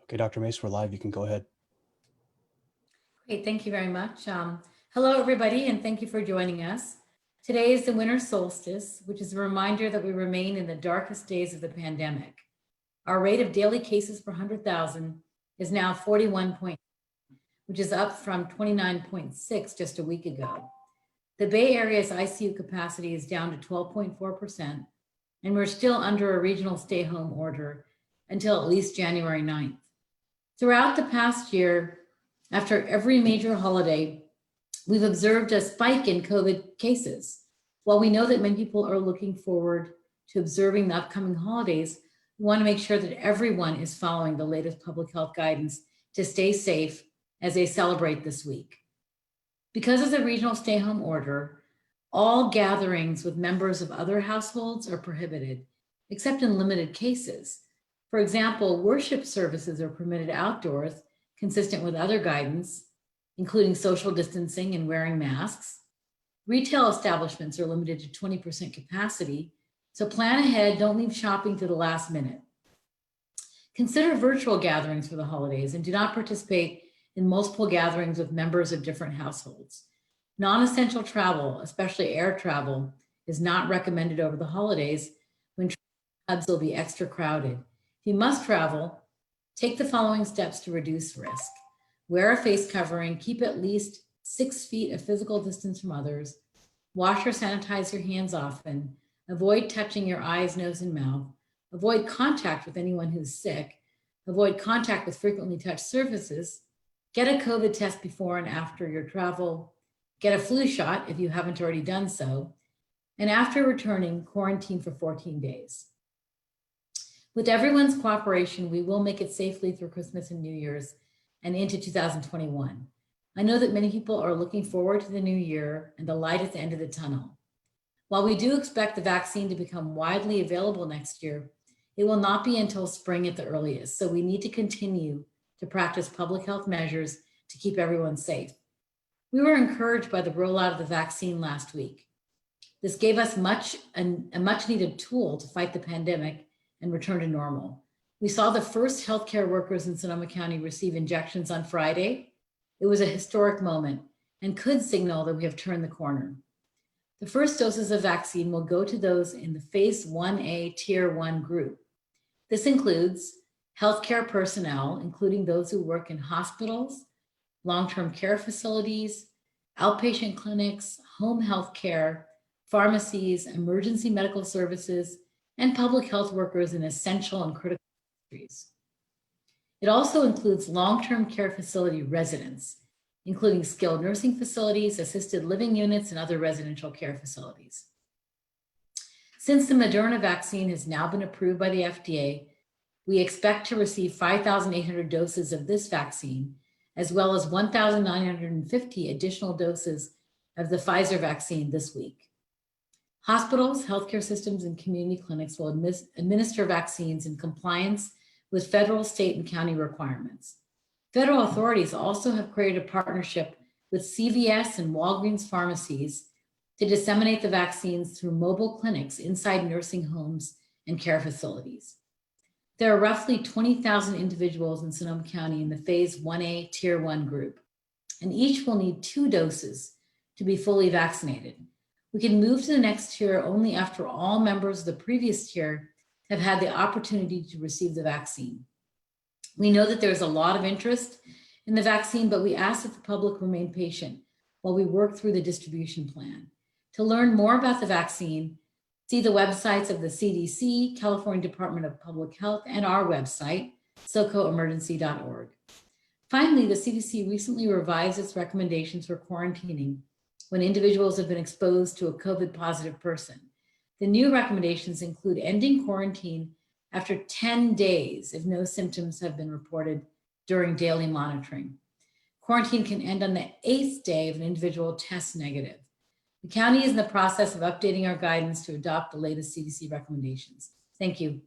Okay, Dr. Mace, we're live. You can go ahead. Great, thank you very much. Hello, everybody, and thank you for joining us. Today is the winter solstice, which is a reminder that we remain in the darkest days of the pandemic. Our rate of daily cases per 100,000 is now 41, which is up from 29.6 just a week ago. The Bay Area's ICU capacity is down to 12.4%, and we're still under a regional stay-home order until at least January 9th. Throughout the past year, after every major holiday, we've observed a spike in COVID cases. While we know that many people are looking forward to observing the upcoming holidays, we want to make sure that everyone is following the latest public health guidance to stay safe as they celebrate this week. Because of the regional stay-home order, all gatherings with members of other households are prohibited, except in limited cases. For example, worship services are permitted outdoors, consistent with other guidance, including social distancing and wearing masks. Retail establishments are limited to 20% capacity, so plan ahead, don't leave shopping to the last minute. Consider virtual gatherings for the holidays and do not participate in multiple gatherings with members of different households. Non-essential travel, especially air travel, is not recommended over the holidays when hubs will be extra crowded. If you must travel, take the following steps to reduce risk. Wear a face covering, keep at least 6 feet of physical distance from others, wash or sanitize your hands often, avoid touching your eyes, nose, and mouth, avoid contact with anyone who's sick, avoid contact with frequently touched surfaces, get a COVID test before and after your travel, get a flu shot if you haven't already done so, and after returning, quarantine for 14 days. With everyone's cooperation, we will make it safely through Christmas and New Year's and into 2021. I know that many people are looking forward to the new year and the light at the end of the tunnel. While we do expect the vaccine to become widely available next year, it will not be until spring at the earliest, so we need to continue to practice public health measures to keep everyone safe. We were encouraged by the rollout of the vaccine last week. This gave us a much needed tool to fight the pandemic and return to normal. We saw the first healthcare workers in Sonoma County receive injections on Friday. It was a historic moment and could signal that we have turned the corner. The first doses of vaccine will go to those in the Phase 1A Tier 1 group. This includes healthcare personnel, including those who work in hospitals, long-term care facilities, outpatient clinics, home health care, pharmacies, emergency medical services, and public health workers in essential and critical industries. It also includes long-term care facility residents, including skilled nursing facilities, assisted living units, and other residential care facilities. Since the Moderna vaccine has now been approved by the FDA, we expect to receive 5,800 doses of this vaccine, as well as 1,950 additional doses of the Pfizer vaccine this week. Hospitals, healthcare systems, and community clinics will administer vaccines in compliance with federal, state, and county requirements. Federal authorities also have created a partnership with CVS and Walgreens pharmacies to disseminate the vaccines through mobile clinics inside nursing homes and care facilities. There are roughly 20,000 individuals in Sonoma County in the Phase 1A Tier 1 group, and each will need 2 doses to be fully vaccinated. We can move to the next tier only after all members of the previous tier have had the opportunity to receive the vaccine. We know that there's a lot of interest in the vaccine, but we ask that the public remain patient while we work through the distribution plan. To learn more about the vaccine, see the websites of the CDC, California Department of Public Health, and our website, socoemergency.org. Finally, the CDC recently revised its recommendations for quarantining when individuals have been exposed to a COVID positive person. The new recommendations include ending quarantine after 10 days if no symptoms have been reported during daily monitoring. Quarantine can end on the 8th day if an individual tests negative. The county is in the process of updating our guidance to adopt the latest CDC recommendations. Thank you.